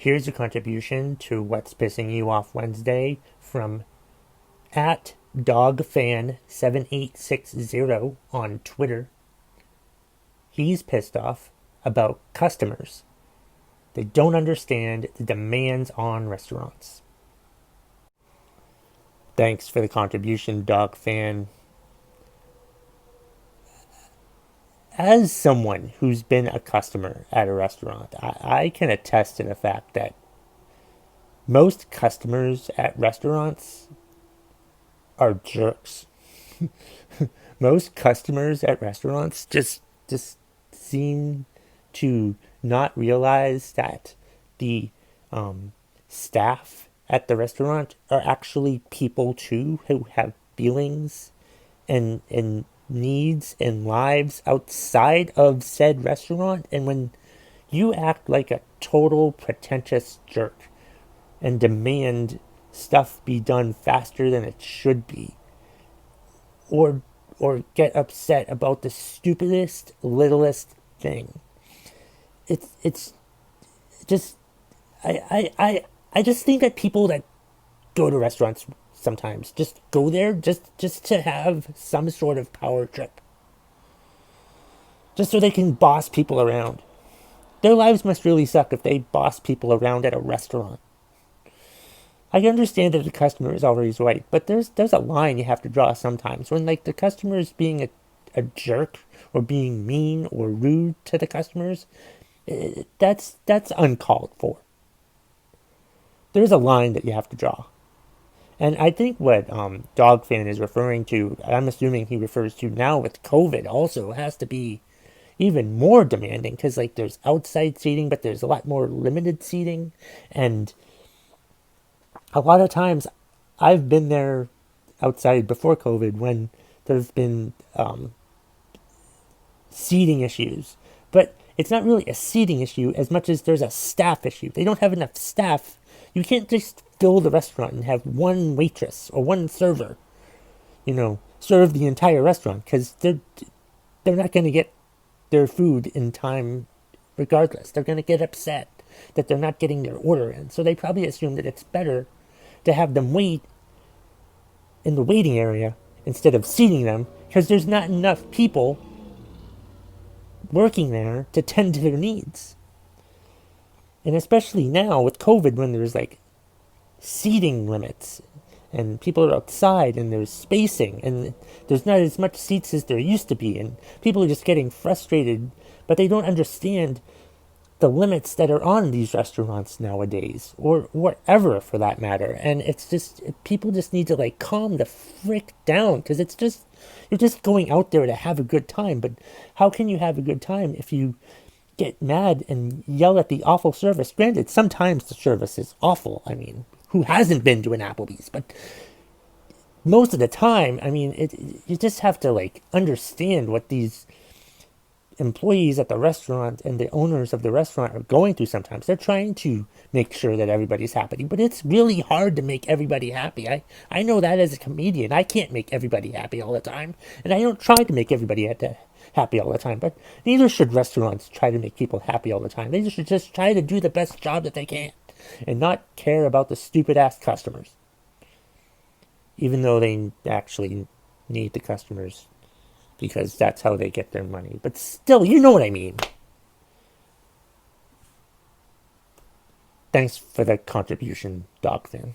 Here's a contribution to What's Pissing You Off Wednesday from at dogfan7860 on Twitter. He's pissed off about customers. They don't understand the demands on restaurants. Thanks for the contribution, Dog Fan. As someone who's been a customer at a restaurant, I can attest to the fact that most customers at restaurants are jerks. Most customers at restaurants just seem to not realize that the staff at the restaurant are actually people too, who have feelings and needs and lives outside of said restaurant. And when you act like a total pretentious jerk and demand stuff be done faster than it should be, or get upset about the stupidest, littlest thing, it's just I just think that people that go to restaurants sometimes just go there just to have some sort of power trip, just so they can boss people around. Their lives must really suck if they boss people around at a restaurant. I understand that the customer is always right, but there's a line you have to draw sometimes when, like, the customer is being a jerk or being mean or rude to the customers. That's uncalled for. There's a line that you have to draw. And I think what Dog Fan is referring to, I'm assuming he refers to now with COVID, also has to be even more demanding, because, like, there's outside seating, but there's a lot more limited seating. And a lot of times I've been there outside before COVID when there's been seating issues. But it's not really a seating issue as much as there's a staff issue. They don't have enough staff. You can't just fill the restaurant and have one waitress or one server, serve the entire restaurant, because they're not going to get their food in time regardless. They're going to get upset that they're not getting their order in. So they probably assume that it's better to have them wait in the waiting area instead of seating them, because there's not enough people working there to tend to their needs. And especially now with COVID, when there's, like, seating limits and people are outside and there's spacing and there's not as much seats as there used to be, and people are just getting frustrated, but they don't understand the limits that are on these restaurants nowadays, or whatever for that matter. And it's just, people just need to, like, calm the frick down, because you're just going out there to have a good time. But how can you have a good time if you get mad and yell at the awful service? Granted, sometimes the service is awful. I mean, who hasn't been to an Applebee's? But most of the time, I mean, you just have to, like, understand what these employees at the restaurant and the owners of the restaurant are going through sometimes. They're trying to make sure that everybody's happy, but it's really hard to make everybody happy. I know that as a comedian. I can't make everybody happy all the time, and I don't try to make everybody happy all the time, but neither should restaurants try to make people happy all the time. They should just try to do the best job that they can and not care about the stupid-ass customers, even though they actually need the customers, because that's how they get their money. But still, you know what I mean. Thanks for the contribution, Dog Fan.